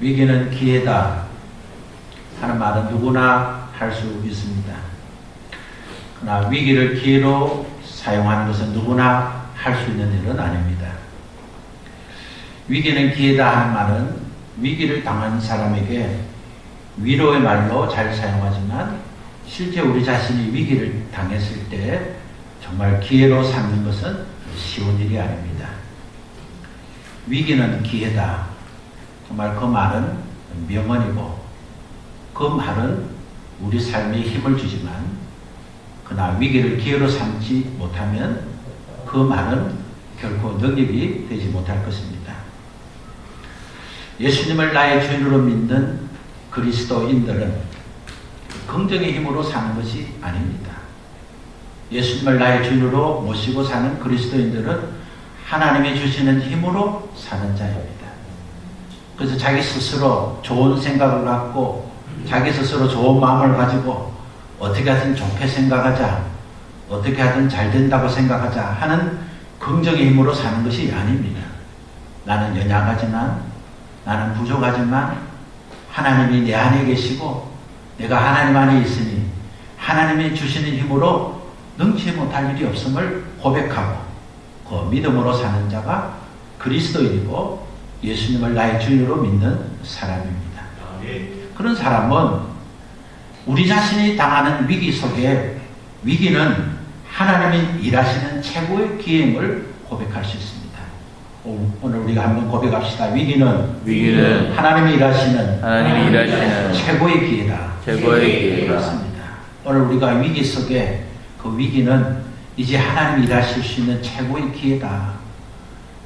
위기는 기회다 하는 말은 누구나 할 수 있습니다. 그러나 위기를 기회로 사용하는 것은 누구나 할 수 있는 일은 아닙니다. 위기는 기회다 하는 말은 위기를 당한 사람에게 위로의 말로 잘 사용하지만 실제 우리 자신이 위기를 당했을 때 정말 기회로 삼는 것은 쉬운 일이 아닙니다. 위기는 기회다. 정말 그 말은 명언이고 그 말은 우리 삶에 힘을 주지만 그러나 위기를 기회로 삼지 못하면 그 말은 결코 능력이 되지 못할 것입니다. 예수님을 나의 주인으로 믿는 그리스도인들은 긍정의 힘으로 사는 것이 아닙니다. 예수님을 나의 주인으로 모시고 사는 그리스도인들은 하나님이 주시는 힘으로 사는 자입니다. 그래서 자기 스스로 좋은 생각을 갖고 자기 스스로 좋은 마음을 가지고 어떻게 하든 좋게 생각하자, 어떻게 하든 잘 된다고 생각하자 하는 긍정의 힘으로 사는 것이 아닙니다. 나는 연약하지만, 나는 부족하지만 하나님이 내 안에 계시고 내가 하나님 안에 있으니 하나님이 주시는 힘으로 능치 못할 일이 없음을 고백하고 그 믿음으로 사는 자가 그리스도인이고 예수님을 나의 주인으로 믿는 사람입니다. 그런 사람은 우리 자신이 당하는 위기 속에 위기는 하나님이 일하시는 최고의 기회임을 고백할 수 있습니다. 오늘 우리가 한번 고백합시다. 위기는 하나님이 일하시는 최고의 기회다. 그렇습니다. 오늘 우리가 위기 속에 그 위기는 이제 하나님이 일하실 수 있는 최고의 기회다.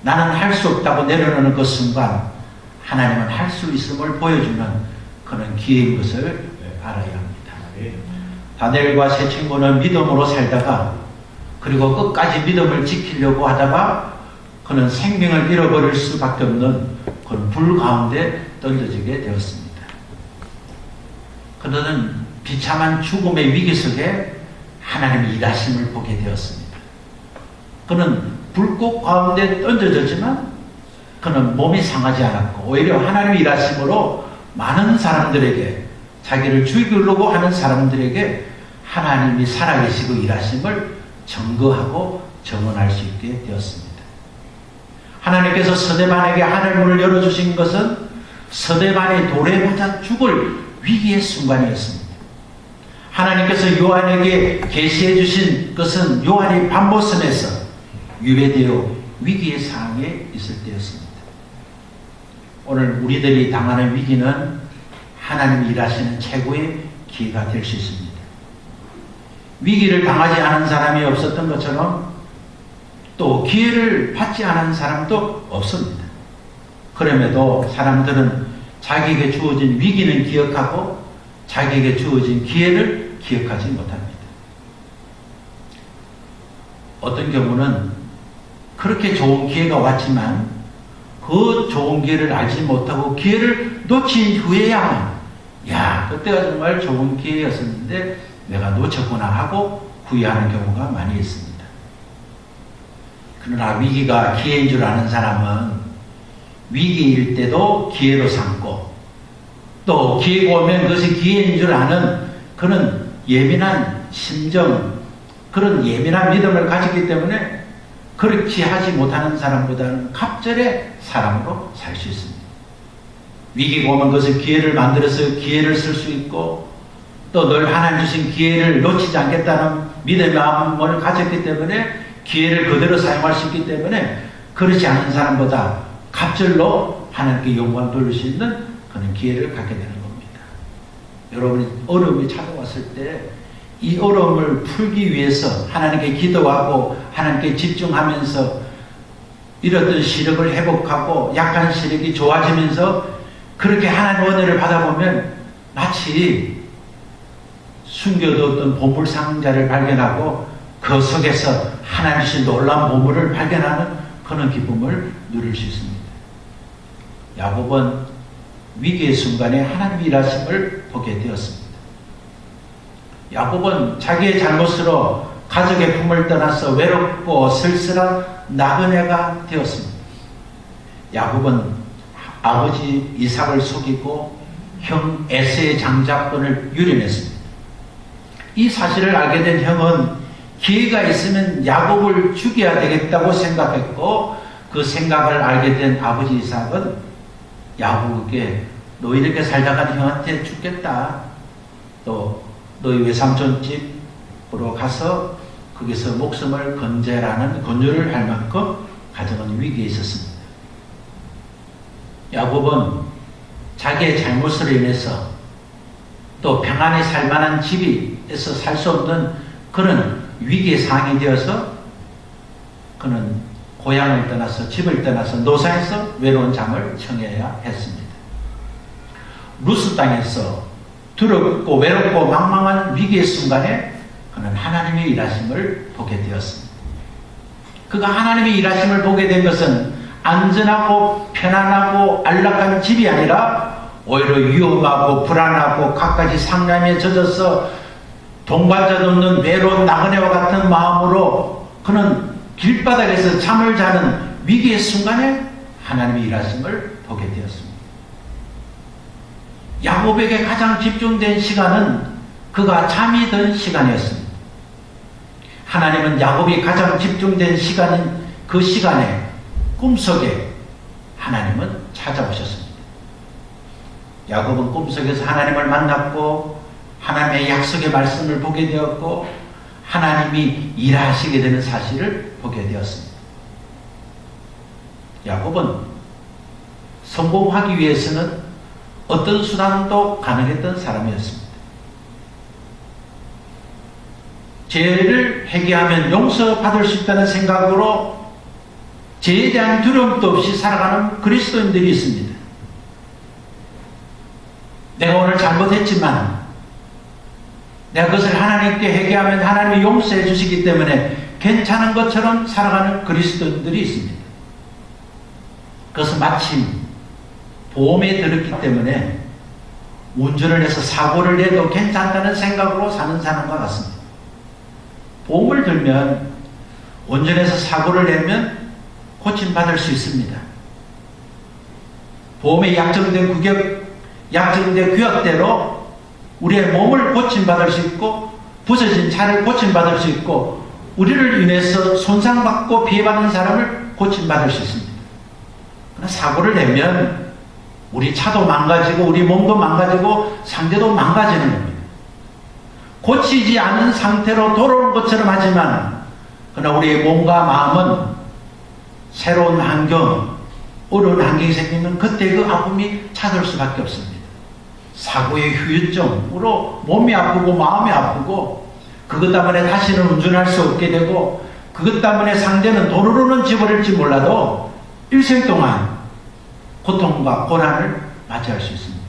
나는 할 수 없다고 내려놓는 그 순간 하나님은 할 수 있음을 보여주는 그런 기회인 것을 알아야 합니다. 다니엘과 세 친구는 믿음으로 살다가 그리고 끝까지 믿음을 지키려고 하다가 그는 생명을 잃어버릴 수밖에 없는 그런 불 가운데 던져지게 되었습니다. 그들은 비참한 죽음의 위기 속에 하나님의 일하심을 보게 되었습니다. 그는 불꽃 가운데 던져졌지만 그는 몸이 상하지 않았고 오히려 하나님의 일하심으로 많은 사람들에게 자기를 죽이려고 하는 사람들에게 하나님이 살아계시고 일하심을 증거하고 증언할 수 있게 되었습니다. 하나님께서 서대반에게 하늘문을 열어주신 것은 서대반이 돌에 맞아 죽을 위기의 순간이었습니다. 하나님께서 요한에게 계시해 주신 것은 요한이 밤보선에서 유배되어 위기의 상황에 있을 때였습니다. 오늘 우리들이 당하는 위기는 하나님이 일하시는 최고의 기회가 될 수 있습니다. 위기를 당하지 않은 사람이 없었던 것처럼 또 기회를 받지 않은 사람도 없습니다. 그럼에도 사람들은 자기에게 주어진 위기는 기억하고 자기에게 주어진 기회를 기억하지 못합니다. 어떤 경우는 그렇게 좋은 기회가 왔지만 그 좋은 기회를 알지 못하고 기회를 놓친 후에야 그때가 정말 좋은 기회였었는데 내가 놓쳤구나 하고 후회하는 경우가 많이 있습니다. 그러나 위기가 기회인 줄 아는 사람은 위기일 때도 기회로 삼고 또 기회가 오면 그것이 기회인 줄 아는 그런 예민한 심정, 그런 예민한 믿음을 가졌기 때문에 그렇지 하지 못하는 사람보다는 갑절의 사람으로 살 수 있습니다. 위기가 오면 그것을 기회를 만들어서 기회를 쓸 수 있고 또 늘 하나님 주신 기회를 놓치지 않겠다는 믿음의 마음을 가졌기 때문에 기회를 그대로 사용할 수 있기 때문에 그렇지 않은 사람보다 갑절로 하나님께 영광 돌릴 수 있는 그런 기회를 갖게 되는 겁니다. 여러분이 어려움이 찾아왔을 때 이 어려움을 풀기 위해서 하나님께 기도하고 하나님께 집중하면서 잃었던 시력을 회복하고 약한 시력이 좋아지면서 그렇게 하나님의 은혜를 받아보면 마치 숨겨두었던 보물 상자를 발견하고 그 속에서 하나님 주신 놀라운 보물을 발견하는 그런 기쁨을 누릴 수 있습니다. 야곱은 위기의 순간에 하나님의 일하심을 보게 되었습니다. 야곱은 자기의 잘못으로 가족의 품을 떠나서 외롭고 쓸쓸한 나그네가 되었습니다. 야곱은 아버지 이삭을 속이고 형 에서의 장자권을 유린했습니다. 이 사실을 알게 된 형은 기회가 있으면 야곱을 죽여야 되겠다고 생각했고, 그 생각을 알게 된 아버지 이삭은 야곱에게 너 이렇게 살다가는 형한테 죽겠다. 또 너희 외삼촌 집으로 가서 거기서 목숨을 건재라는 권유를 할 만큼 가정은 위기에 있었습니다. 야곱은 자기의 잘못으로 인해서 또 평안히 살만한 집에서 살 수 없는 그런 위기의 상황이 되어서 그는 고향을 떠나서 집을 떠나서 노사에서 외로운 잠을 청해야 했습니다. 루스 땅에서 두렵고 외롭고 망망한 위기의 순간에 그는 하나님의 일하심을 보게 되었습니다. 그가 하나님의 일하심을 보게 된 것은 안전하고 편안하고 안락한 집이 아니라 오히려 위험하고 불안하고 갖가지 상념에 젖어서 동반자 없는 외로운 나그네와 같은 마음으로 그는 길바닥에서 잠을 자는 위기의 순간에 하나님의 일하심을 보게 되었습니다. 야곱에게 가장 집중된 시간은 그가 잠이 든 시간이었습니다. 하나님은 야곱이 가장 집중된 시간인 그 시간에 꿈속에 하나님은 찾아오셨습니다. 야곱은 꿈속에서 하나님을 만났고 하나님의 약속의 말씀을 보게 되었고 하나님이 일하시게 되는 사실을 보게 되었습니다. 야곱은 성공하기 위해서는 어떤 수단도 가능했던 사람이었습니다. 죄를 회개하면 용서받을 수 있다는 생각으로 죄에 대한 두려움도 없이 살아가는 그리스도인들이 있습니다. 내가 오늘 잘못했지만 내가 그것을 하나님께 회개하면 하나님이 용서해 주시기 때문에 괜찮은 것처럼 살아가는 그리스도인들이 있습니다. 그것은 마침 보험에 들었기 때문에 운전을 해서 사고를 내도 괜찮다는 생각으로 사는 사람과 같습니다. 보험을 들면 운전해서 사고를 내면 고침받을 수 있습니다. 보험에 약정된 규약대로 우리의 몸을 고침받을 수 있고 부서진 차를 고침받을 수 있고 우리를 인해서 손상받고 피해받는 사람을 고침받을 수 있습니다. 그러나 사고를 내면 우리 차도 망가지고 우리 몸도 망가지고 상대도 망가지는 겁니다. 고치지 않은 상태로 돌아오는 것처럼 하지만 그러나 우리의 몸과 마음은 새로운 환경, 어려운 환경이 생기면 그때 그 아픔이 찾아올 수밖에 없습니다. 사고의 후유증으로 몸이 아프고 마음이 아프고 그것 때문에 다시는 운전할 수 없게 되고 그것 때문에 상대는 도로로는 집어낼지 몰라도 일생 동안 고통과 고난을 맞이할 수 있습니다.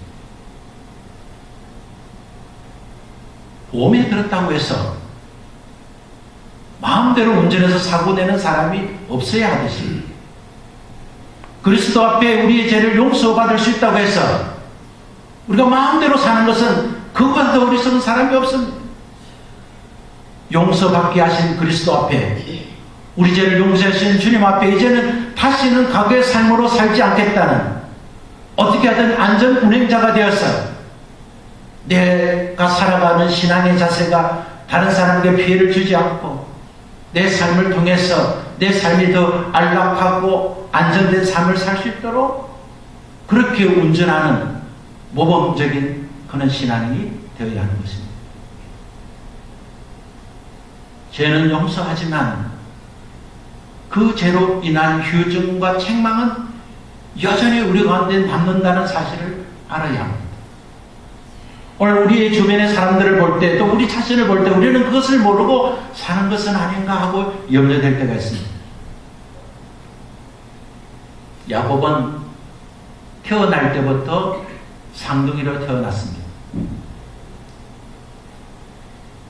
보험에 들었다고 해서 마음대로 운전해서 사고 내는 사람이 없어야 하듯이 그리스도 앞에 우리의 죄를 용서받을 수 있다고 해서 우리가 마음대로 사는 것은 그것보다 더 어리석은 사람이 없습니다. 용서받게 하신 그리스도 앞에 우리 죄를 용서하신 주님 앞에 이제는 다시는 과거의 삶으로 살지 않겠다는 어떻게 하든 안전운행자가 되어서 내가 살아가는 신앙의 자세가 다른 사람에게 피해를 주지 않고 내 삶을 통해서 내 삶이 더 안락하고 안정된 삶을 살 수 있도록 그렇게 운전하는 모범적인 그런 신앙이 되어야 하는 것입니다. 죄는 용서하지만 그 죄로 인한 휴증과 책망은 여전히 우리 가운데 남는다는 사실을 알아야 합니다. 오늘 우리의 주변의 사람들을 볼 때 또 우리 자신을 볼 때 우리는 그것을 모르고 사는 것은 아닌가 하고 염려될 때가 있습니다. 야곱은 태어날 때부터 상둥이로 태어났습니다.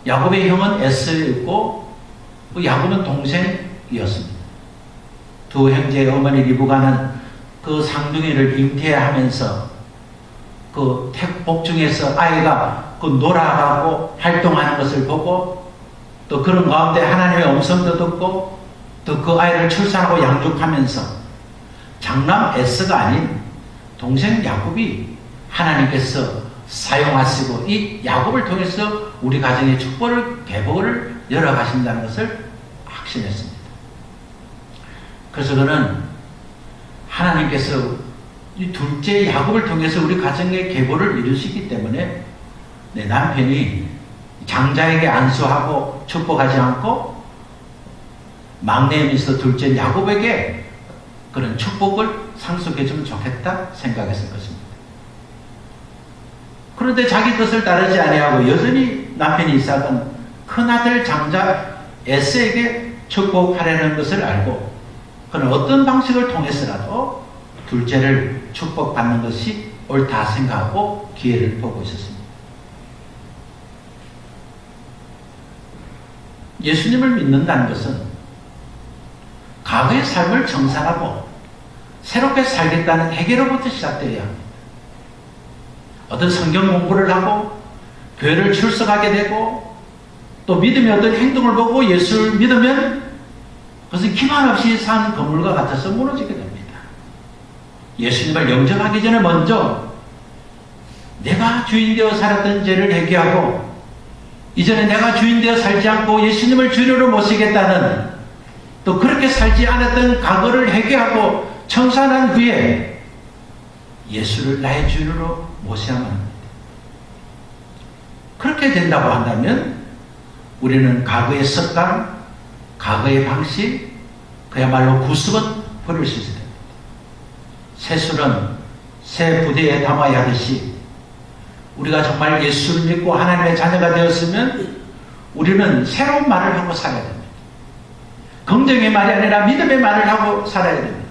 야곱의 형은 에서였고 야곱은 동생이었습니다. 두 형제의 어머니 리브가는 그 상둥이를 잉태하면서 그 복중에서 아이가 그 놀아가고 활동하는 것을 보고 또 그런 가운데 하나님의 음성도 듣고 또 그 아이를 출산하고 양육하면서 장남 에서가 아닌 동생 야곱이 하나님께서 사용하시고 이 야곱을 통해서 우리 가정의 축복을 계보를 열어가신다는 것을 확신했습니다. 그래서 그는 하나님께서 이 둘째 야곱을 통해서 우리 가정의 계보를 이루시기 때문에 내 남편이 장자에게 안수하고 축복하지 않고 막내이면서 둘째 야곱에게 그런 축복을 상속해주면 좋겠다 생각했을 것입니다. 그런데 자기 뜻을 따르지 아니하고 여전히 남편 이삭은 큰아들 장자 에스에게 축복하려는 것을 알고 그는 어떤 방식을 통해서라도 둘째를 축복받는 것이 옳다 생각하고 기회를 보고 있었습니다. 예수님을 믿는다는 것은 과거의 삶을 정산하고 새롭게 살겠다는 회개로부터 시작되어야 합니다. 어떤 성경 공부를 하고 교회를 출석하게 되고 또 믿음의 어떤 행동을 보고 예수를 믿으면 그것은 기만 없이 산 건물과 같아서 무너지게 됩니다. 예수님을 영접하기 전에 먼저 내가 주인되어 살았던 죄를 회개하고 이전에 내가 주인되어 살지 않고 예수님을 주인으로 모시겠다는 또 그렇게 살지 않았던 과거를 회개하고 청산한 후에 예수를 나의 주인으로 모셔야만 합니다. 그렇게 된다고 한다면 우리는 과거의 습관, 과거의 방식, 그야말로 구습은 버릴 수 있어야 됩니다. 새술은 새 부대에 담아야 하듯이 우리가 정말 예수를 믿고 하나님의 자녀가 되었으면 우리는 새로운 말을 하고 살아야 됩니다. 긍정의 말이 아니라 믿음의 말을 하고 살아야 됩니다.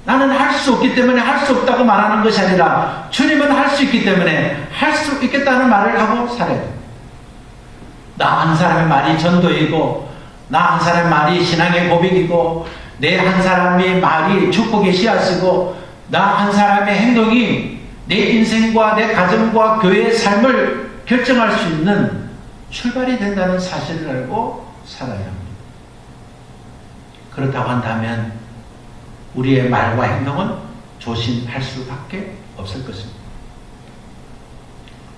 나는 할 수 없기 때문에 할 수 없다고 말하는 것이 아니라 주님은 할 수 있기 때문에 할 수 있겠다는 말을 하고 살아야 됩니다. 나 한 사람의 말이 전도이고 나 한 사람의 말이 신앙의 고백이고 내 한 사람의 말이 축복의 씨앗이고 나 한 사람의 행동이 내 인생과 내 가정과 교회의 삶을 결정할 수 있는 출발이 된다는 사실을 알고 살아야 합니다. 그렇다고 한다면 우리의 말과 행동은 조심할 수밖에 없을 것입니다.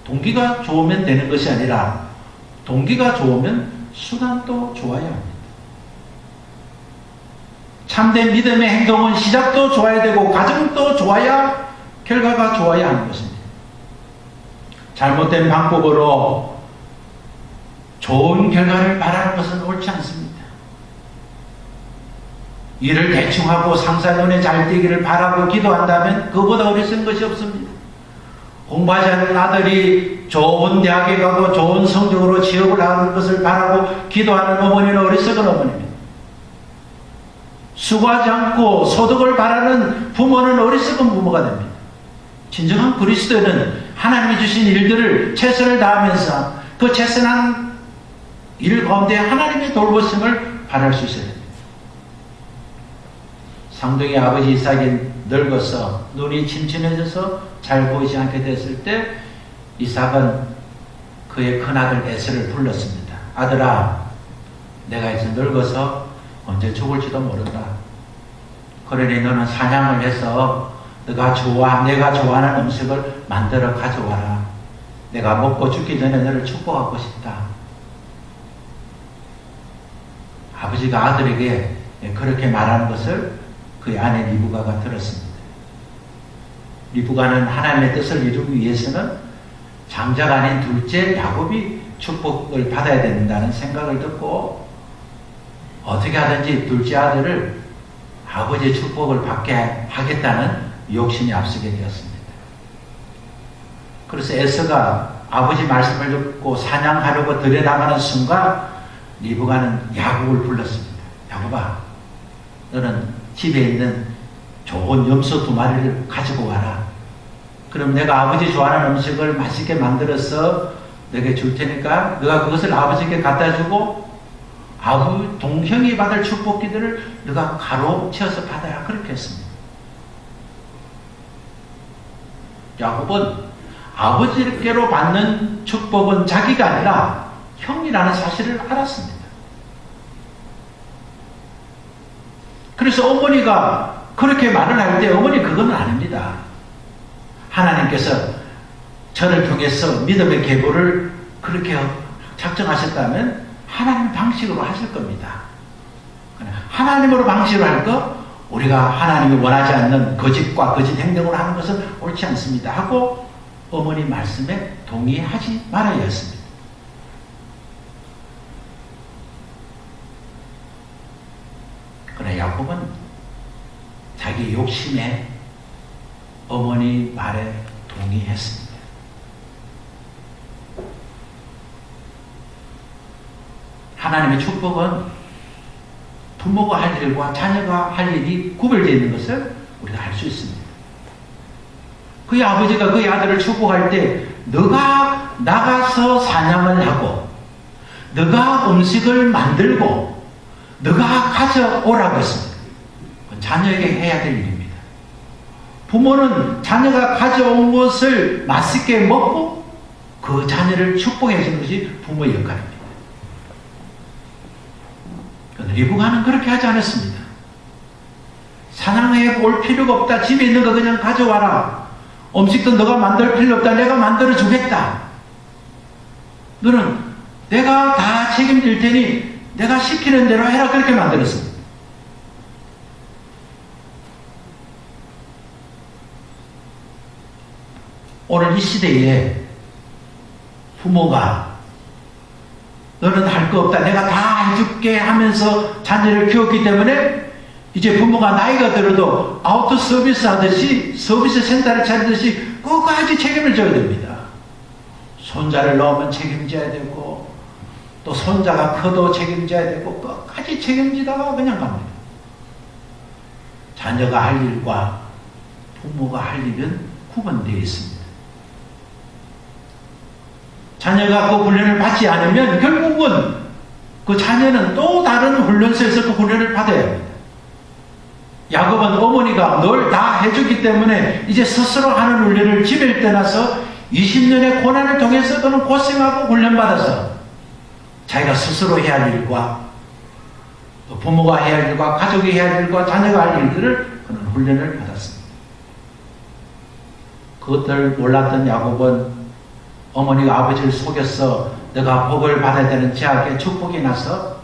동기가 좋으면 되는 것이 아니라 동기가 좋으면 수단도 좋아야 합니다. 참된 믿음의 행동은 시작도 좋아야 되고 과정도 좋아야 결과가 좋아야 하는 것입니다. 잘못된 방법으로 좋은 결과를 바라는 것은 옳지 않습니다. 일을 대충 하고 상사 눈에 잘 띄기를 바라고 기도한다면 그보다 어리석은 것이 없습니다. 공부하지 않는 아들이 좋은 대학에 가고 좋은 성적으로 취업을 하는 것을 바라고 기도하는 어머니는 어리석은 어머니입니다. 수고하지 않고 소득을 바라는 부모는 어리석은 부모가 됩니다. 진정한 그리스도인은 하나님이 주신 일들을 최선을 다하면서 그 최선한 일 가운데 하나님의 돌보심을 바랄 수 있어야 됩니다. 상동의 아버지 이삭이 늙어서 눈이 침침해져서 잘 보이지 않게 됐을 때 이삭은 그의 큰아들 에서를 불렀습니다. 아들아, 내가 이제 늙어서 언제 죽을지도 모른다. 그러니 너는 사냥을 해서 내가 좋아하는 음식을 만들어 가져와라. 내가 먹고 죽기 전에 너를 축복하고 싶다. 아버지가 아들에게 그렇게 말하는 것을 그의 아내 리브가가 들었습니다. 리브가는 하나님의 뜻을 이루기 위해서는 장자가 아닌 둘째 야곱이 축복을 받아야 된다는 생각을 듣고 어떻게 하든지 둘째 아들을 아버지의 축복을 받게 하겠다는 욕심이 앞서게 되었습니다. 그래서 에서가 아버지 말씀을 듣고 사냥하려고 들여나가는 순간 리브가는 야곱을 불렀습니다. 야곱아, 너는 집에 있는 좋은 염소 2마리를 가지고 와라. 그럼 내가 아버지 좋아하는 음식을 맛있게 만들어서 너에게 줄 테니까 너가 그것을 아버지께 갖다 주고 동형이 받을 축복기들을 너가 가로채어서 받아라. 그렇게 했습니다. 야곱은 아버지께로 받는 축복은 자기가 아니라 형이라는 사실을 알았습니다. 그래서 어머니가 그렇게 말을 할 때 어머니 그건 아닙니다. 겁니다. 하나님께서 저를 통해서 믿음의 계보를 그렇게 작정하셨다면 하나님 방식으로 하실 겁니다. 하나님으로 방식으로 할 거, 우리가 하나님이 원하지 않는 거짓과 거짓 행동을 하는 것은 옳지 않습니다 하고 어머니 말씀에 동의하지 말아야 했습니다. 그러나 야곱은 자기 욕심에 어머니 말에 동의했습니다. 하나님의 축복은 부모가 할 일과 자녀가 할 일이 구별되어 있는 것을 우리가 알 수 있습니다. 그의 아버지가 그의 아들을 축복할 때 너가 나가서 사냥을 하고 너가 음식을 만들고 너가 가져오라고 했습니다. 자녀에게 해야 될 일입니다. 부모는 자녀가 가져온 것을 맛있게 먹고 그 자녀를 축복해 주는 것이 부모의 역할입니다. 리브가는 그렇게 하지 않았습니다. 사냥해 올 필요가 없다. 집에 있는 거 그냥 가져와라. 음식도 너가 만들 필요 없다. 내가 만들어 주겠다. 너는 내가 다 책임질 테니 내가 시키는 대로 해라. 그렇게 만들었습니다. 오늘 이 시대에 부모가 너는 할 거 없다. 내가 다 해줄게 하면서 자녀를 키웠기 때문에 이제 부모가 나이가 들어도 아우터 서비스 하듯이 서비스 센터를 차리듯이 끝까지 책임을 져야 됩니다. 손자를 넣으면 책임져야 되고 또 손자가 커도 책임져야 되고 끝까지 책임지다가 그냥 갑니다. 자녀가 할 일과 부모가 할 일은 구분되어 있습니다. 자녀가 그 훈련을 받지 않으면 결국은 그 자녀는 또 다른 훈련소에서 그 훈련을 받아야 합니다. 야곱은 어머니가 널 다 해주기 때문에 이제 스스로 하는 훈련을 집에 떠나서 20년의 고난을 통해서 그는 고생하고 훈련받아서 자기가 스스로 해야 할 일과 부모가 해야 할 일과 가족이 해야 할 일과 자녀가 할 일들을 그는 훈련을 받았습니다. 그것들 몰랐던 야곱은 어머니가 아버지를 속여서 너가 복을 받아야 되는 제약에 축복이 나서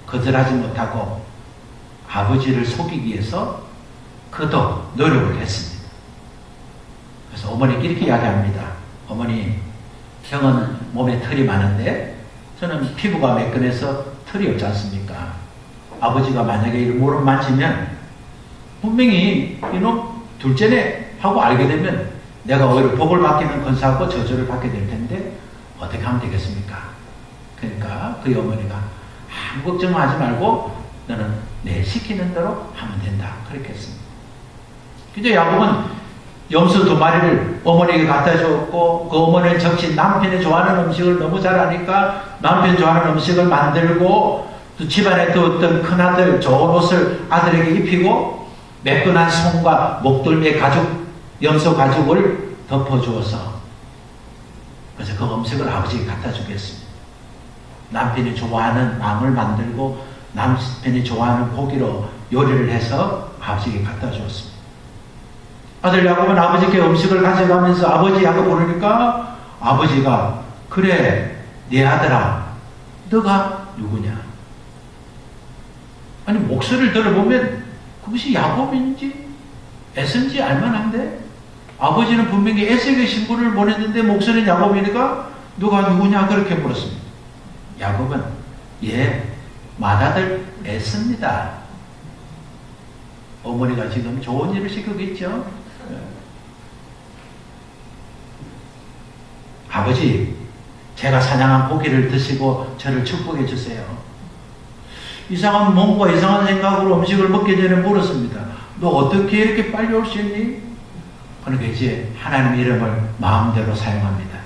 거절하지 못하고 아버지를 속이기 위해서 그도 노력을 했습니다. 그래서 어머니께 이렇게 이야기합니다. 어머니, 형은 몸에 털이 많은데 저는 피부가 매끈해서 털이 없지 않습니까? 아버지가 만약에 이 무릎 만지면 분명히 이놈 둘째네 하고 알게 되면 내가 오히려 복을 받기는 건사하고 저주를 받게 될 텐데 어떻게 하면 되겠습니까? 그러니까 그의 어머니가 아무 걱정하지 말고 너는 내 시키는 대로 하면 된다. 그렇게 했습니다. 근데 야곱은 염소 2마리를 어머니에게 갖다 줬고 그 어머니를 적신 남편이 좋아하는 음식을 너무 잘 아니까 남편 좋아하는 음식을 만들고 또 집안에 또 어떤 큰아들 좋은 옷을 아들에게 입히고 매끈한 손과 목덜미의 가죽 염소 가죽을 덮어주어서 그래서 그 음식을 아버지에게 갖다 주겠습니다. 남편이 좋아하는 빵을 만들고 남편이 좋아하는 고기로 요리를 해서 아버지에게 갖다 주었습니다. 아들 야곱은 아버지께 음식을 가져가면서 아버지 하고 부르니까 아버지가 그래 네 아들아 너가 누구냐? 아니 목소리를 들어보면 그것이 야곱인지 에서인지 알만한데 아버지는 분명히 에서에게 신분을 보냈는데 목소리는 야곱이니까 누가 누구냐 그렇게 물었습니다. 야곱은 예 맏아들 에서입니다. 어머니가 지금 좋은 일을 시키고 있죠. 아버지 제가 사냥한 고기를 드시고 저를 축복해 주세요. 이상한 몸과 이상한 생각으로 음식을 먹기 전에 물었습니다. 너 어떻게 이렇게 빨리 올 수 있니? 그러니까 이제 하나님의 이름을 마음대로 사용합니다.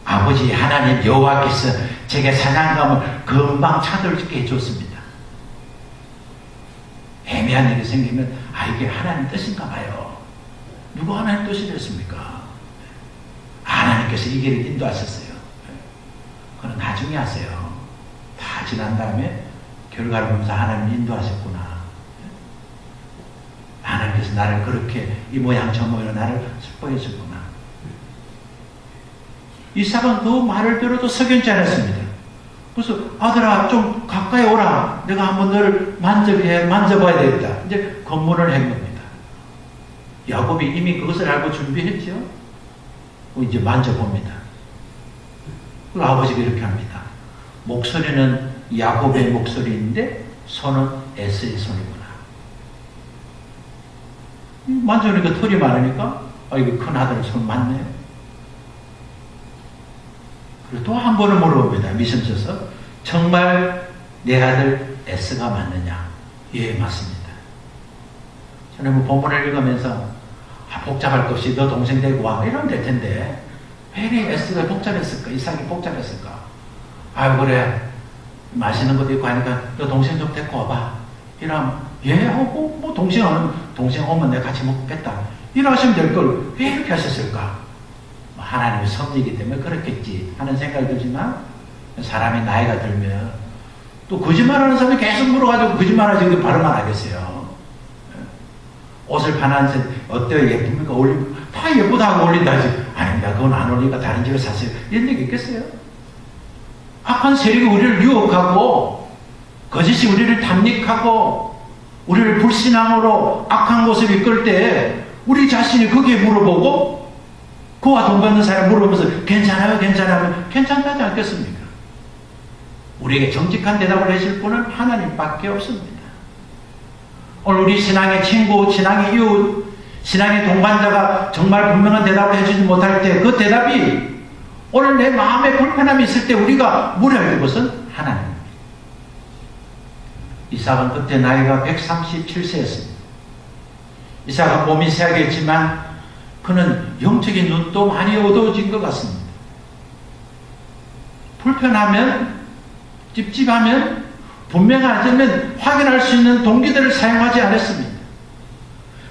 아버지 하나님 여호와께서 제게 사냥감을 금방 찾아올게 해줬습니다. 애매한 일이 생기면 이게 하나님 뜻인가 봐요. 누가 하나님 뜻이랬습니까? 하나님께서 이 길을 인도하셨어요. 그건 나중에 하세요. 다 지난 다음에 결과를 보면서 하나님 인도하셨구나. 하나님께서 하나님께서 나를 그렇게 이 모양 저 모양으로 나를 슬퍼했었구나. 이삭은 그 말을 들어도 석연치 않았습니다. 그래서 아들아 좀 가까이 오라. 내가 한번 너를 만져봐야 되겠다. 이제 검문을 한 겁니다. 야곱이 이미 그것을 알고 준비했죠. 이제 만져봅니다. 그리고 아버지가 이렇게 합니다. 목소리는 야곱의 목소리인데 손은 에서의 손이구나. 만져보니까 털이 많으니까 이거 큰 아들 손 맞네요. 그리고 또 한 번은 물어봅니다. 미심쩍어서 정말 내 아들 에스가 맞느냐? 예, 맞습니다. 저는 뭐 본문을 읽으면서 복잡할 것 없이 너 동생 데리고 와 이러면 될 텐데 왜 에스가 복잡했을까? 이삭이 복잡했을까? 아유 그래 맛있는 것도 있고 하니까 너 동생 좀 데리고 와봐. 이러면 예 하고 뭐 동생 오면 내가 같이 먹겠다. 이러시면 될 걸 왜 이렇게 하셨을까? 하나님의 섭리이기 때문에 그렇겠지 하는 생각이 들지만 사람이 나이가 들면 또 거짓말하는 사람이 계속 물어가지고 거짓말하지 바로만 하겠어요. 옷을 파는 어때요? 예쁩니까? 어울립니까? 다 예쁘다고 올린다지. 아닙니다. 그건 안 어울리니까 다른 집에 사세요. 이런 얘기 있겠어요? 악한 세력이 우리를 유혹하고 거짓이 우리를 담닉하고 우리를 불신앙으로 악한 곳을 이끌 때 우리 자신이 거기에 물어보고 그와 동반된 사람 물어보면서 괜찮아요? 괜찮아요? 괜찮다지 않겠습니까? 우리에게 정직한 대답을 해줄 분은 하나님밖에 없습니다. 오늘 우리 신앙의 친구, 신앙의 이웃, 신앙의 동반자가 정말 분명한 대답을 해주지 못할 때 그 대답이 오늘 내 마음에 불편함이 있을 때 우리가 물어야 할 것은 하나님입니다. 이삭은 그때 나이가 137세였습니다. 이삭은 몸이 세하겠지만 그는 영적인 눈도 많이 어두워진 것 같습니다. 불편하면, 찝찝하면, 분명하지만 확인할 수 있는 동기들을 사용하지 않았습니다.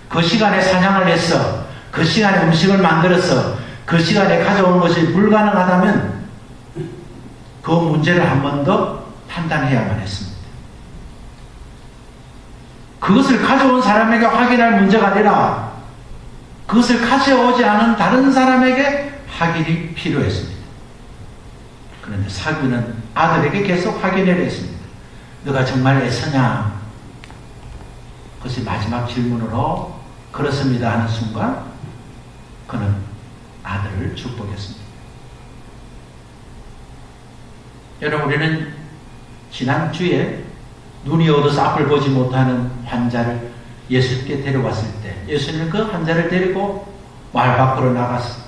그 시간에 사냥을 해서, 그 시간에 음식을 만들어서, 그 시간에 가져온 것이 불가능하다면 그 문제를 한 번 더 판단해야만 했습니다. 그것을 가져온 사람에게 확인할 문제가 아니라 그것을 가져오지 않은 다른 사람에게 확인이 필요했습니다. 그런데 사귀는 아들에게 계속 확인을 했습니다. 너가 정말 애서냐? 그것이 마지막 질문으로 그렇습니다 하는 순간 그는 아들을 축복했습니다. 여러분 우리는 지난주에 눈이 어두워서 앞을 보지 못하는 환자를 예수님께 데려왔을 때 예수님은 그 환자를 데리고 마을 밖으로 나가서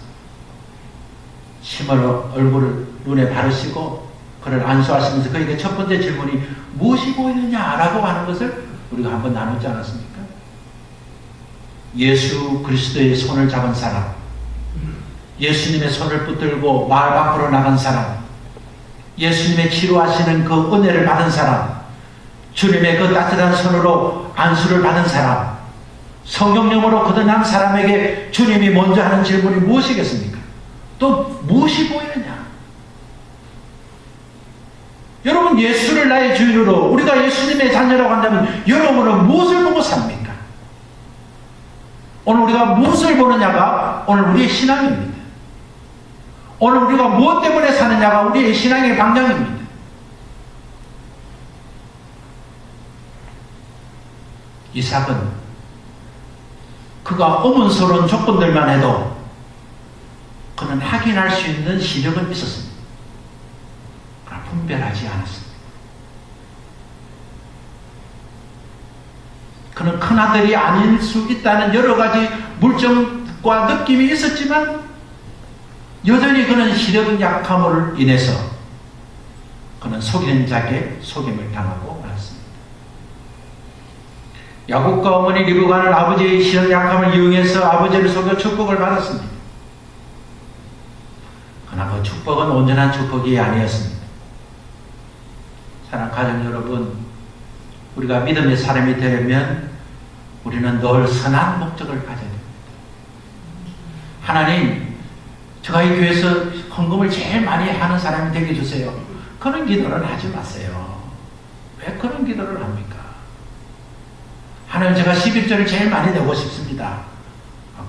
침을 얼굴을 눈에 바르시고 그를 안수하시면서 그에게 첫 번째 질문이 무엇이 보이느냐라고 하는 것을 우리가 한번 나누지 않았습니까? 예수 그리스도의 손을 잡은 사람, 예수님의 손을 붙들고 마을 밖으로 나간 사람, 예수님의 치료하시는 그 은혜를 받은 사람, 주님의 그 따뜻한 손으로 안수를 받은 사람, 성령님으로 거듭난 사람에게 주님이 먼저 하는 질문이 무엇이겠습니까? 또 무엇이 보이느냐? 여러분 예수를 나의 주인으로 우리가 예수님의 자녀라고 한다면 여러분은 무엇을 보고 삽니까? 오늘 우리가 무엇을 보느냐가 오늘 우리의 신앙입니다. 오늘 우리가 무엇 때문에 사느냐가 우리의 신앙의 방향입니다. 이삭은 그가 오문스러운 조건들만 해도 그는 확인할 수 있는 시력은 있었습니다. 그러나 분별하지 않았습니다. 그는 큰아들이 아닐 수 있다는 여러 가지 물정과 느낌이 있었지만 여전히 그는 시력 약함으로 인해서 그는 속이는 자에게 속임을 당하고 말았습니다. 야곱과 어머니 리브가는 아버지의 시력 약함을 이용해서 아버지를 속여 축복을 받았습니다. 그러나 그 축복은 온전한 축복이 아니었습니다. 사랑하는 가정 여러분, 우리가 믿음의 사람이 되려면 우리는 늘 선한 목적을 가져야 됩니다. 하나님, 제가 이 교회에서 헌금을 제일 많이 하는 사람이 되게 해주세요. 그런 기도를 하지 마세요. 왜 그런 기도를 합니까? 하나님 제가 11조를 제일 많이 내고 싶습니다.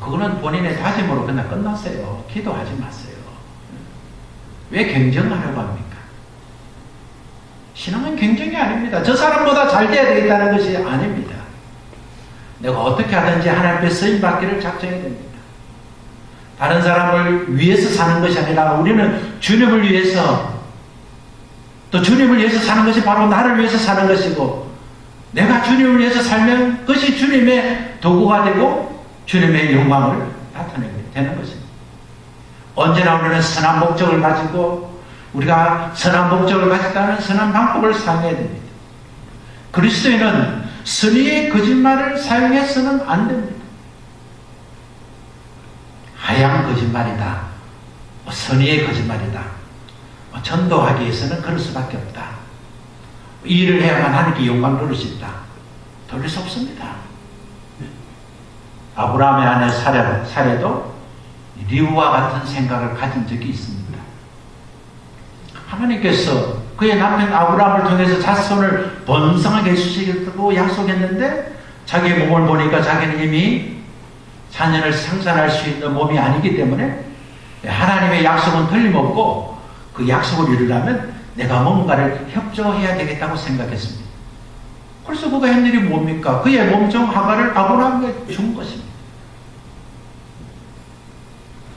그거는 본인의 다짐으로 그냥 끝났어요. 기도하지 마세요. 왜 경쟁하려고 합니까? 신앙은 경쟁이 아닙니다. 저 사람보다 잘 돼야 되겠다는 것이 아닙니다. 내가 어떻게 하든지 하나님 앞에 쓰임받기를 작정해야 됩니다. 다른 사람을 위해서 사는 것이 아니라 우리는 주님을 위해서, 또 주님을 위해서 사는 것이 바로 나를 위해서 사는 것이고, 내가 주님을 위해서 살면 그것이 주님의 도구가 되고 주님의 영광을 나타내게 되는 것입니다. 언제나 우리는 선한 목적을 가지고, 우리가 선한 목적을 가졌다면 선한 방법을 사용해야 됩니다. 그리스도인은 선의의 거짓말을 사용해서는 안 됩니다. 하얀 거짓말이다, 선의의 거짓말이다, 전도하기 위해서는 그럴 수밖에 없다, 이 일을 해야만 하나님께 영광 돌릴 수 있다, 돌릴 수 없습니다. 아브라함의 아내 사례도 리우와 같은 생각을 가진 적이 있습니다. 하나님께서 그의 남편 아브라함을 통해서 자손을 번성하게 해주시겠다고 약속했는데, 자기의 몸을 보니까 자기는 이미 자녀를 생산할 수 있는 몸이 아니기 때문에 하나님의 약속은 틀림없고, 그 약속을 이루려면 내가 뭔가를 협조해야 되겠다고 생각했습니다. 그래서 그가 한 일이 뭡니까? 그의 몸종 하가를 아브라함에게 준 것입니다.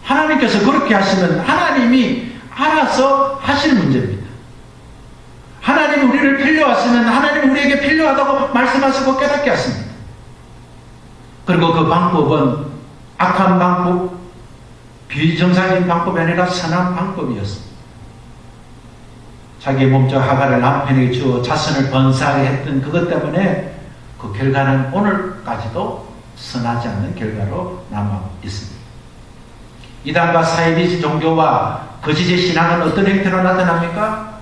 하나님께서 그렇게 하시면 하나님이 알아서 하실 문제입니다. 하나님이 우리를 필요하시면 하나님이 우리에게 필요하다고 말씀하시고 깨닫게 하십니다. 그리고 그 방법은 악한 방법, 비정상적인 방법이 아니라 선한 방법이었습니다. 자기의 몸종 하가를 남편에게 주어 자손을 번성하게 했던 그것 때문에 그 결과는 오늘까지도 선하지 않는 결과로 남아 있습니다. 이단과 사이비지 종교와 거짓의 신앙은 어떤 형태로 나타납니까?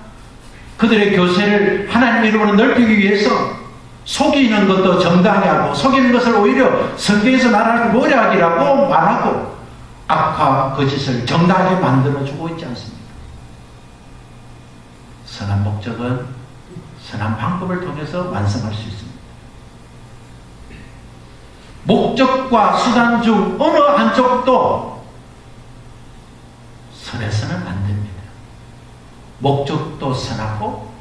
그들의 교세를 하나님의 이름으로 넓히기 위해서 속이는 것도 정당히 하고, 속이는 것을 오히려 성경에서 말하는 모략이라고 말하고, 악과 거짓을 정당하게 만들어주고 있지 않습니까? 선한 목적은 선한 방법을 통해서 완성할 수 있습니다. 목적과 수단 중 어느 한쪽도 선해서는 안 됩니다. 목적도 선하고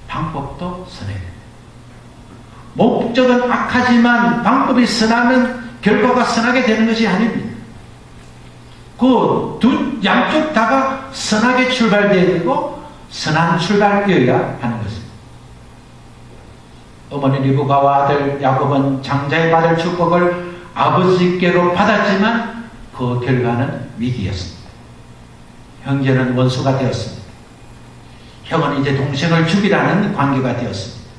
방법도 선해야 됩니다. 목적은 악하지만 방법이 선하면 결과가 선하게 되는 것이 아닙니다. 그 두 양쪽 다가 선하게 출발되어야 되고 선한 출발이어야 하는 것입니다. 어머니 리브가와 아들 야곱은 장자의 받을 축복을 아버지께로 받았지만 그 결과는 위기였습니다. 형제는 원수가 되었습니다. 형은 이제 동생을 죽이라는 관계가 되었습니다.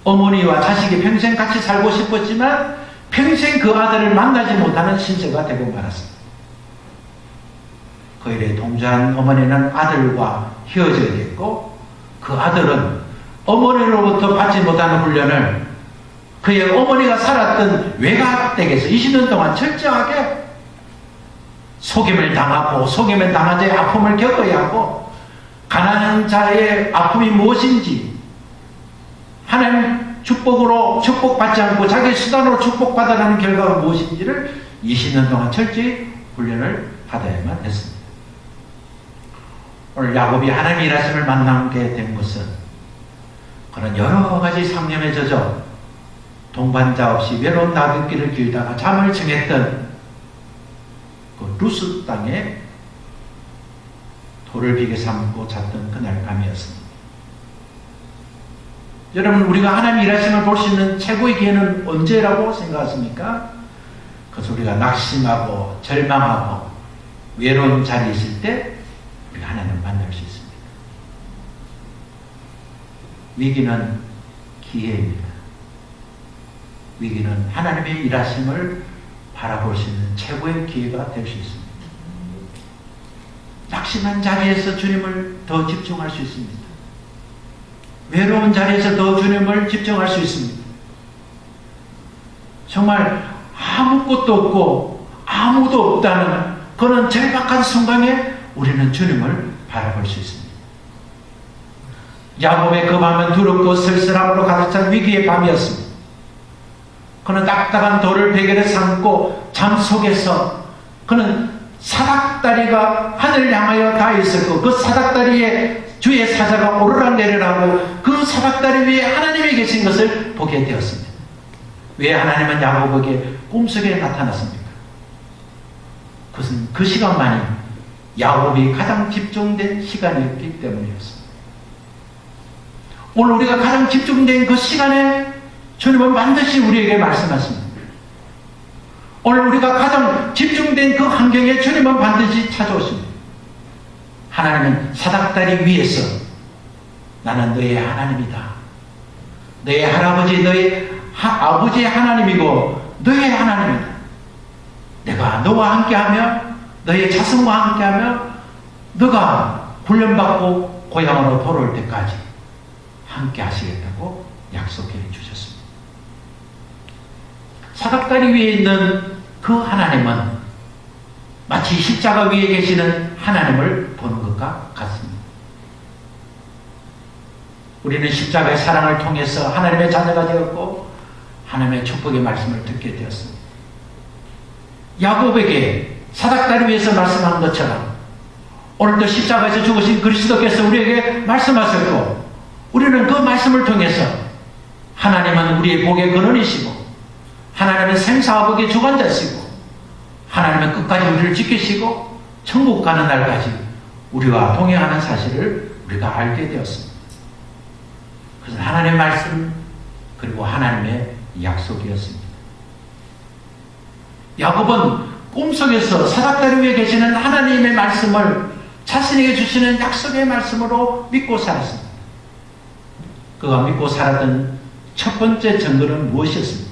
어머니와 자식이 평생 같이 살고 싶었지만 평생 그 아들을 만나지 못하는 신세가 되고 말았습니다. 그 일에 동조한 어머니는 아들과 헤어져야 됐고, 그 아들은 어머니로부터 받지 못하는 훈련을 그의 어머니가 살았던 외가댁에서 20년 동안 철저하게 속임을 당하고, 속임을 당한 자의 아픔을 겪어야 하고, 가난한 자의 아픔이 무엇인지, 하나님 축복으로 축복받지 않고 자기 수단으로 축복받아가는 결과가 무엇인지를 20년 동안 철저히 훈련을 받아야만 했습니다. 오늘 야곱이 하나님의 일하심을 만나게 된 것은 그런 여러 가지 상념에 젖어 동반자 없이 외로운 나귀길을 길다가 잠을 청했던 그 루스 땅에 돌을 비게 삼고 잤던 그날 밤이었습니다. 여러분, 우리가 하나님 일하심을 볼 수 있는 최고의 기회는 언제라고 생각하십니까? 그래서 우리가 낙심하고 절망하고 외로운 자리에 있을 때 우리가 하나님을 만날 수 있습니다. 위기는 기회입니다. 위기는 하나님의 일하심을 바라볼 수 있는 최고의 기회가 될 수 있습니다. 낙심한 자리에서 주님을 더 집중할 수 있습니다. 외로운 자리에서 더 주님을 집중할 수 있습니다. 정말 아무것도 없고 아무도 없다는 그런 절박한 순간에 우리는 주님을 바라볼 수 있습니다. 야곱의 그 밤은 두렵고 쓸쓸함으로 가득 찬 위기의 밤이었습니다. 그는 딱딱한 돌을 베개로 삼고 잠 속에서 그는 사닥다리가 하늘을 향하여 닿아 있었고 그 사닥다리에 주의 사자가 오르락내리락하고 그 사닥다리 위에 하나님이 계신 것을 보게 되었습니다. 왜 하나님은 야곱에게 꿈속에 나타났습니까? 그것은 그 시간만이 야곱이 가장 집중된 시간이었기 때문이었습니다. 오늘 우리가 가장 집중된 그 시간에 주님은 반드시 우리에게 말씀하십니다. 오늘 우리가 가장 집중된 그 환경에 주님은 반드시 찾아오십니다. 하나님은 사닥다리 위에서 나는 너의 하나님이다. 너의 할아버지, 너의 아버지의 하나님이고 너의 하나님이다. 내가 너와 함께하며 너의 자손과 함께하며 너가 훈련받고 고향으로 돌아올 때까지 함께 하시겠다고 약속해 주셨습니다. 사닥다리 위에 있는 그 하나님은 마치 십자가 위에 계시는 하나님을 보는 것과 같습니다. 우리는 십자가의 사랑을 통해서 하나님의 자녀가 되었고 하나님의 축복의 말씀을 듣게 되었습니다. 야곱에게 사닥다리 위에서 말씀한 것처럼 오늘도 십자가에서 죽으신 그리스도께서 우리에게 말씀하셨고 우리는 그 말씀을 통해서 하나님은 우리의 복의 근원이시고 하나님은 생사화복의 주관자시고 하나님은 끝까지 우리를 지키시고 천국 가는 날까지 우리와 동행하는 사실을 우리가 알게 되었습니다. 그것은 하나님의 말씀 그리고 하나님의 약속이었습니다. 야곱은 꿈속에서 사닥다리 위에 계시는 하나님의 말씀을 자신에게 주시는 약속의 말씀으로 믿고 살았습니다. 그가 믿고 살았던 첫 번째 증거는 무엇이었습니까?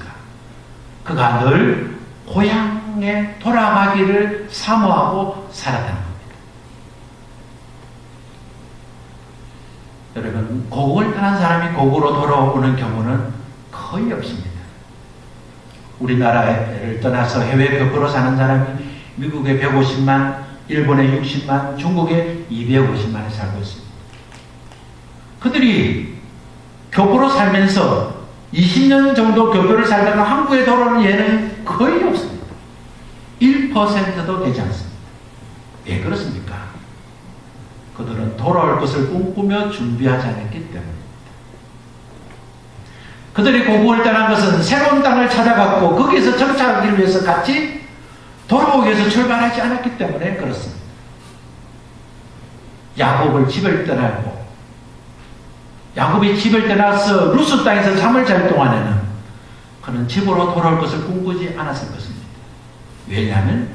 그가 늘 고향에 돌아가기를 사모하고 살았다는 겁니다. 여러분, 고국을 떠난 사람이 고국으로 돌아오는 경우는 거의 없습니다. 우리나라를 떠나서 해외 벽으로 사는 사람이 미국에 150만, 일본에 60만, 중국에 250만에 살고 있습니다. 그들이 교포로 살면서 20년 정도 교포를 살다가 한국에 돌아오는 예는 거의 없습니다. 1%도 되지 않습니다. 왜 그렇습니까? 그들은 돌아올 것을 꿈꾸며 준비하지 않았기 때문입니다. 그들이 고국을 떠난 것은 새로운 땅을 찾아갔고 거기에서 정착하기 위해서 같이 돌아오기 위해서 출발하지 않았기 때문에 그렇습니다. 야곱을 집을 떠나고 야곱이 집을 떠나서 루스 땅에서 잠을 잘 동안에는 그는 집으로 돌아올 것을 꿈꾸지 않았을 것입니다. 왜냐하면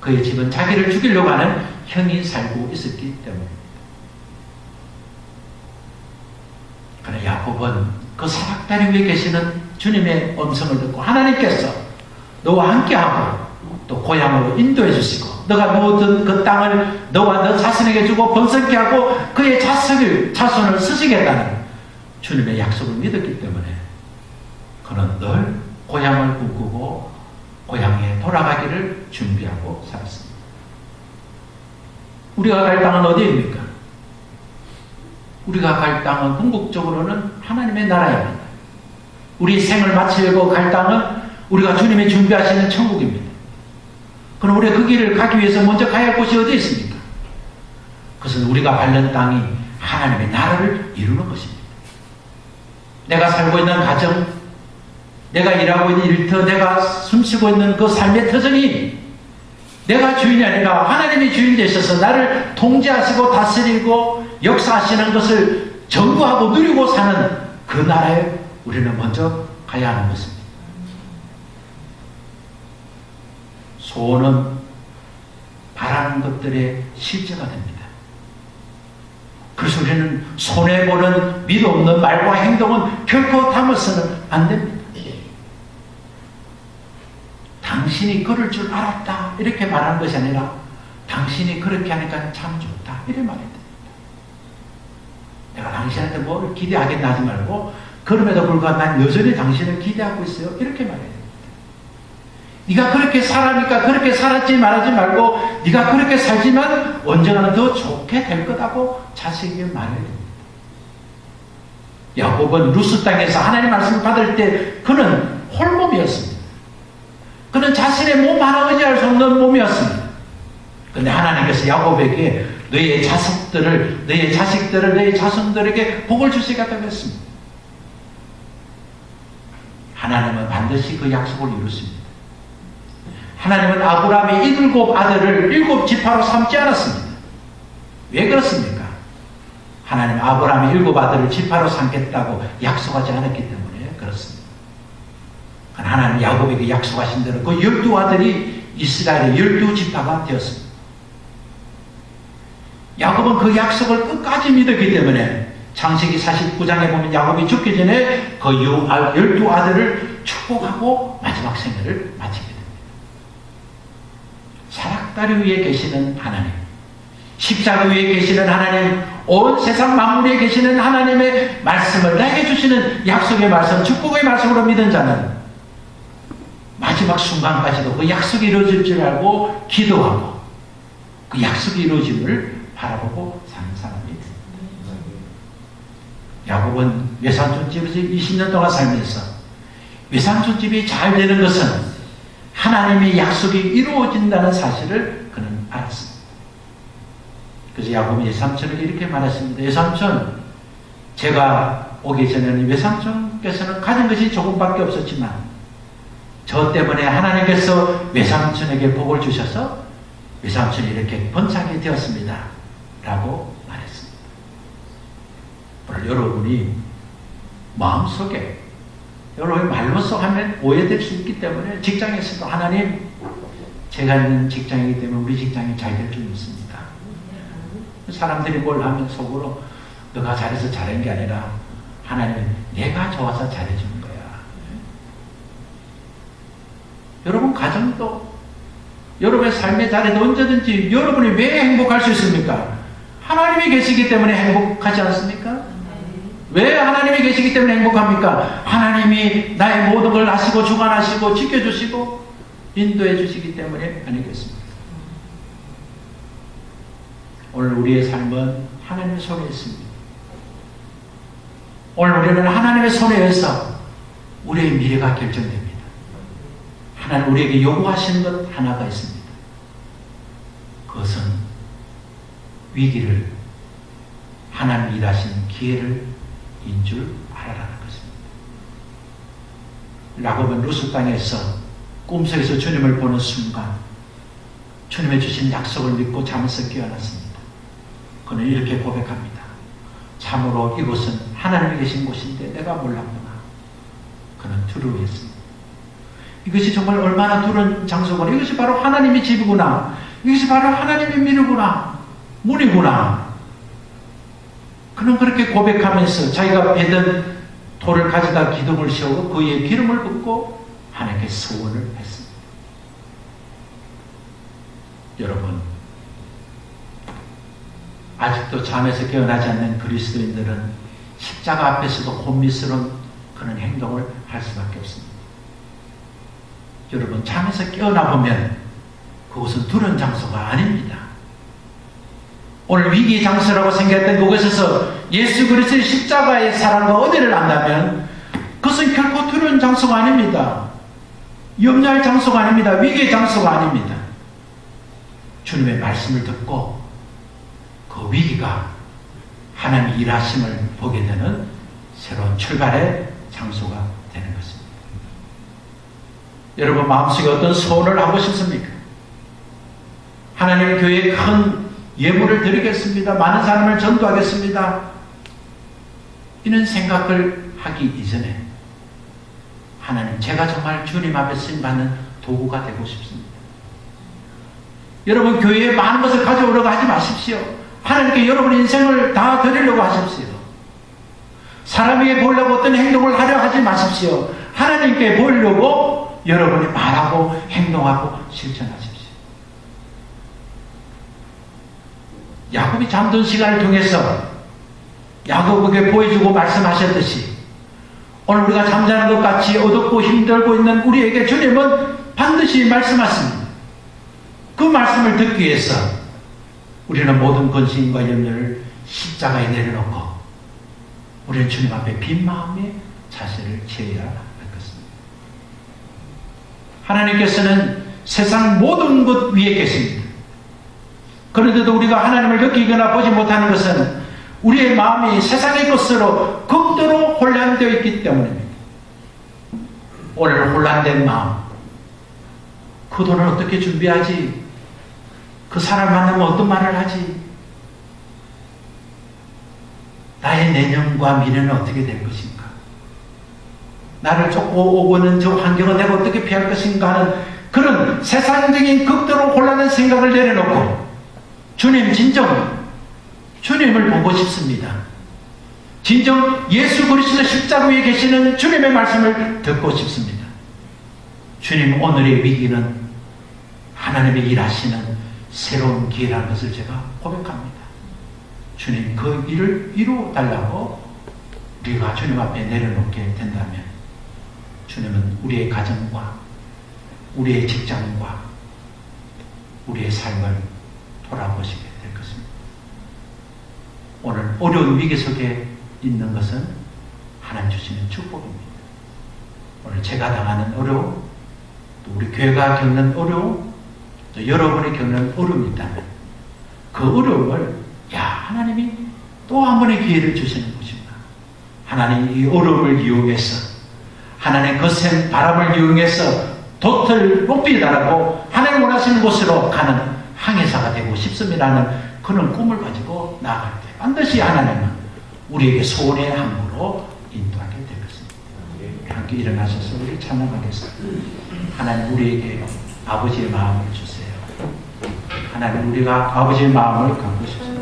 그의 집은 자기를 죽이려고 하는 형이 살고 있었기 때문입니다. 그러나 야곱은 그 사닥다리 위에 계시는 주님의 음성을 듣고 하나님께서 너와 함께하고 또 고향으로 인도해 주시고 너가 누웠던 그 땅을 너와 너 자신에게 주고 번성케 하고 그의 자손을 쓰시겠다는 주님의 약속을 믿었기 때문에 그는 늘 고향을 꿈꾸고 고향에 돌아가기를 준비하고 살았습니다. 우리가 갈 땅은 어디입니까? 우리가 갈 땅은 궁극적으로는 하나님의 나라입니다. 우리 생을 마치려고 갈 땅은 우리가 주님이 준비하시는 천국입니다. 그럼 우리가 그 길을 가기 위해서 먼저 가야 할 곳이 어디 있습니까? 그것은 우리가 밟는 땅이 하나님의 나라를 이루는 것입니다. 내가 살고 있는 가정, 내가 일하고 있는 일터, 내가 숨쉬고 있는 그 삶의 터전이 내가 주인이 아니라 하나님이 주인 되셔서 나를 통제하시고 다스리고 역사하시는 것을 전구하고 누리고 사는 그 나라에 우리는 먼저 가야 하는 것입니다. 소원은 바라는 것들의 실제가 됩니다. 그래서 우리는 손해보는 믿음 없는 말과 행동은 결코 담아서는 안 됩니다. 당신이 그럴 줄 알았다 이렇게 말하는 것이 아니라 당신이 그렇게 하니까 참 좋다 이렇게 말해야 됩니다. 내가 당신한테 뭘 기대하겠나 하지 말고 그럼에도 불구하고 난 여전히 당신을 기대하고 있어요 이렇게 말해야 됩니다. 네가 그렇게 살아니까 그렇게 살았지 말하지 말고 네가 그렇게 살지만 언젠가는 더 좋게 될 거라고 자식에게 말해야 됩니다. 야곱은 루스 땅에서 하나님 말씀을 받을 때 그는 홀몸이었습니다. 그는 자신의 몸 하나 의지할 수 없는 몸이었습니다. 그런데 하나님께서 야곱에게 너의 자식들을, 너의 자손들에게 복을 주시겠다고 했습니다. 하나님은 반드시 그 약속을 이루십니다. 하나님은 아브라함의 7 아들을 7 지파로 삼지 않았습니다. 왜 그렇습니까? 하나님 아브라함의 7 아들을 지파로 삼겠다고 약속하지 않았기 때문에 그렇습니다. 하나님 야곱에게 약속하신 대로 그 12 아들이 이스라엘의 12 지파가 되었습니다. 야곱은 그 약속을 끝까지 믿었기 때문에 창세기 49장에 보면 야곱이 죽기 전에 그 12 아들을 축복하고 마지막 생애를 마치게 됩니다. 사락다리 위에 계시는 하나님, 십자가 위에 계시는 하나님, 온 세상 만물 위에 계시는 하나님의 말씀을 내게 주시는 약속의 말씀, 축복의 말씀으로 믿은 자는 마지막 순간까지도 그 약속이 이루어질 줄 알고 기도하고 그 약속이 이루어짐을 바라보고 사는 사람입니다. 야곱은 외삼촌 집에서 20년 동안 살면서 외삼촌 집이 잘 되는 것은 하나님의 약속이 이루어진다는 사실을 그는 알았습니다. 그래서 야곱이 외삼촌에게 이렇게 말했습니다. 외삼촌, 제가 오기 전에는 외삼촌께서는 가진 것이 조금밖에 없었지만 저 때문에 하나님께서 외삼촌에게 복을 주셔서 외삼촌이 이렇게 번창이 되었습니다. 라고 말했습니다. 오늘 여러분이 마음속에 여러분이 말로써 하면 오해될 수 있기 때문에 직장에서도 하나님, 제가 있는 직장이기 때문에 우리 직장이 잘 될 줄 믿습니다. 사람들이 뭘 하면 속으로 너가 잘해서 잘한 게 아니라 하나님, 내가 좋아서 잘해주는 거야. 여러분 가정도 여러분의 삶의 자리도 언제든지 여러분이 왜 행복할 수 있습니까? 하나님이 계시기 때문에 행복하지 않습니까? 왜 하나님이 계시기 때문에 행복합니까? 하나님이 나의 모든 걸 아시고 주관하시고 지켜주시고 인도해 주시기 때문에 아니겠습니까? 오늘 우리의 삶은 하나님의 손에 있습니다. 오늘 우리는 하나님의 손에 의해서 우리의 미래가 결정됩니다. 하나님 우리에게 요구하시는 것 하나가 있습니다. 그것은 위기를 하나님 일하시는 기회를 인 줄 알아라는 것입니다. 야곱은 루스 땅에서 꿈속에서 주님을 보는 순간 주님의 주신 약속을 믿고 잠에서 깨어났습니다. 그는 이렇게 고백합니다. 참으로 이곳은 하나님이 계신 곳인데 내가 몰랐구나. 그는 두려워했습니다. 이것이 정말 얼마나 두려운 장소구나. 이것이 바로 하나님의 집이구나. 이것이 바로 하나님의 미르구나. 문이구나. 그는 그렇게 고백하면서 자기가 베던 돌을 가져다 기둥을 씌우고 그 위에 기름을 붓고 하나님께 소원을 했습니다. 여러분, 아직도 잠에서 깨어나지 않는 그리스도인들은 십자가 앞에서도 혼미스러운 그런 행동을 할 수밖에 없습니다. 여러분, 잠에서 깨어나 보면 그것은 두려운 장소가 아닙니다. 오늘 위기의 장소라고 생각했던 그곳에서 예수 그리스도의 십자가의 사랑과 은혜를 안다면 그것은 결코 두려운 장소가 아닙니다. 염려할 장소가 아닙니다. 위기의 장소가 아닙니다. 주님의 말씀을 듣고 그 위기가 하나님의 일하심을 보게 되는 새로운 출발의 장소가 되는 것입니다. 여러분 마음속에 어떤 소원을 하고 싶습니까? 하나님 교회에 큰 예물을 드리겠습니다. 많은 사람을 전도하겠습니다. 이런 생각을 하기 이전에 하나님, 제가 정말 주님 앞에 쓰임받는 도구가 되고 싶습니다. 여러분 교회에 많은 것을 가져오려고 하지 마십시오. 하나님께 여러분 인생을 다 드리려고 하십시오. 사람에게 보이려고 어떤 행동을 하려 하지 마십시오. 하나님께 보이려고 여러분이 말하고 행동하고 실천하십시오. 야곱이 잠든 시간을 통해서 야곱에게 보여주고 말씀하셨듯이 오늘 우리가 잠자는 것 같이 어둡고 힘들고 있는 우리에게 주님은 반드시 말씀하십니다. 그 말씀을 듣기 위해서 우리는 모든 근심과 염려를 십자가에 내려놓고 우리는 주님 앞에 빈 마음의 자세를 취해야 할 것입니다. 하나님께서는 세상 모든 것 위에 계십니다. 그런데도 우리가 하나님을 느끼거나 보지 못하는 것은 우리의 마음이 세상의 것으로 극도로 혼란되어 있기 때문입니다. 오늘 혼란된 마음, 그 돈을 어떻게 준비하지? 그 사람 만나면 어떤 말을 하지? 나의 내년과 미래는 어떻게 될 것인가? 나를 쫓고 오고는 저 환경을 내가 어떻게 피할 것인가 하는 그런 세상적인 극도로 혼란한 생각을 내려놓고 주님 진정 주님을 보고 싶습니다. 진정 예수 그리스도 십자가 위에 계시는 주님의 말씀을 듣고 싶습니다. 주님, 오늘의 위기는 하나님의 일하시는 새로운 기회라는 것을 제가 고백합니다. 주님, 그 일을 이루어 달라고 우리가 주님 앞에 내려놓게 된다면 주님은 우리의 가정과 우리의 직장과 우리의 삶을 돌아보시게 될 것입니다. 오늘 어려운 위기 속에 있는 것은 하나님 주시는 축복입니다. 오늘 제가 당하는 어려움, 또 우리 교회가 겪는 어려움, 또 여러분이 겪는 어려움이 있다면 그 어려움을 하나님이 또 한 번의 기회를 주시는 것입니다. 하나님 이 어려움을 이용해서 하나님의 거센 바람을 이용해서 돛을 높이 달고 하나님 원하시는 곳으로 가는 항해사가 되고 싶습니다는 그런 꿈을 가지고 나아갈 때 반드시 하나님은 우리에게 소원의 항구로 인도하게 될 것입니다. 함께 일어나셔서 우리 찬양하겠습니다. 하나님 우리에게 아버지의 마음을 주세요. 하나님 우리가 아버지의 마음을 갖고 싶습니다.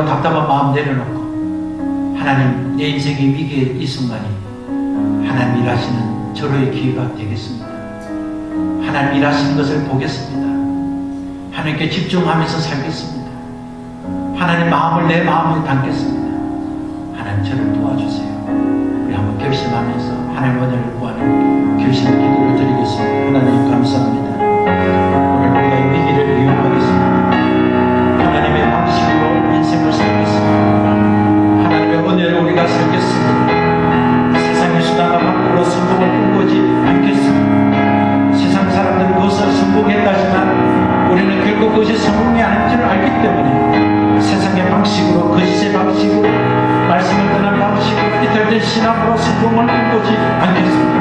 답답한 마음 내려놓고 하나님 내 인생의 위기의 이 순간이 하나님 일하시는 절호의 기회가 되겠습니다. 하나님 일하시는 것을 보겠습니다. 하나님께 집중하면서 살겠습니다. 하나님 마음을 내 마음에 담겠습니다. 하나님 저를 도와주세요. 우리 한번 결심하면서 하나님 은혜를 구하는 결심 기도를 드리겠습니다. 하나님 감사합니다. 오늘 우리가 이 위기를 이용하겠습니다. 하나님의 방식으로 인생을 살겠습니다. 하나님의 은혜를 우리가 살겠습니다. 세상의 수단과 방법으로 성공을 꿈꾸지 않겠습니다. 세상 사람들은 그것을 성공했다지만 우리는 결국 그것이 성공이 아닌 줄 알기 때문에 세상의 방식으로 거짓의 방식으로 말씀을 떠난 방식으로 이탈된 신앙으로 성공을 꿈꾸지 않겠습니다.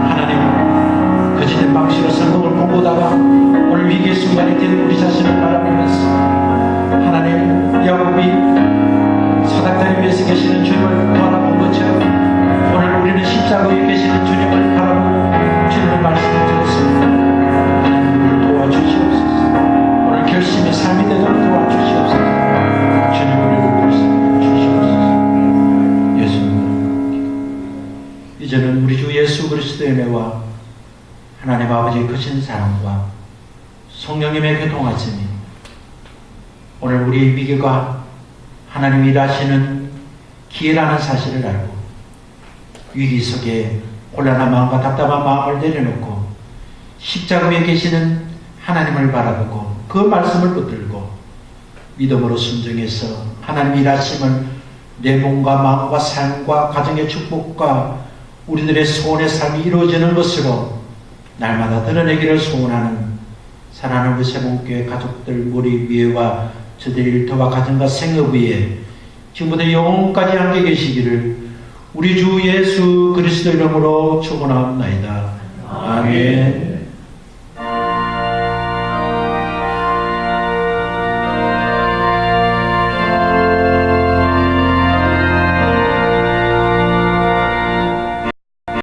하나님 거짓된 방식으로 성공을 꿈꾸다가 오늘 위기의 순간이 된 우리 자신을 바라보면서 하늘에서 계시는 주님을 바라본 것처럼 오늘 우리는 십자가 위에 계시는 주님을 바라보고 주님의 말씀을 들었습니다. 하나님 우리를 도와주시옵소서. 오늘 결심의 삶이 되도록 도와주시옵소서. 주님 우리를 말씀해 주시옵소서. 예수님, 이제는 우리 주 예수 그리스도의 은혜와 하나님 아버지의 크신 사랑과 성령님의 교통하심이 오늘 우리의 위기가 하나님이 일하시는 기회라는 사실을 알고 위기 속에 곤란한 마음과 답답한 마음을 내려놓고 십자가 위에 계시는 하나님을 바라보고 그 말씀을 붙들고 믿음으로 순종해서 하나님이 일하심을 내 몸과 마음과 삶과 가정의 축복과 우리들의 소원의 삶이 이루어지는 것으로 날마다 드러내기를 소원하는 사랑하는 우리 세봉교회 가족들 머리 위에와 저들의 일터와 가정과 생업 위에 지금부터 영원까지 함께 계시기를 우리 주 예수 그리스도 이름으로 축원하옵나이다. 아멘.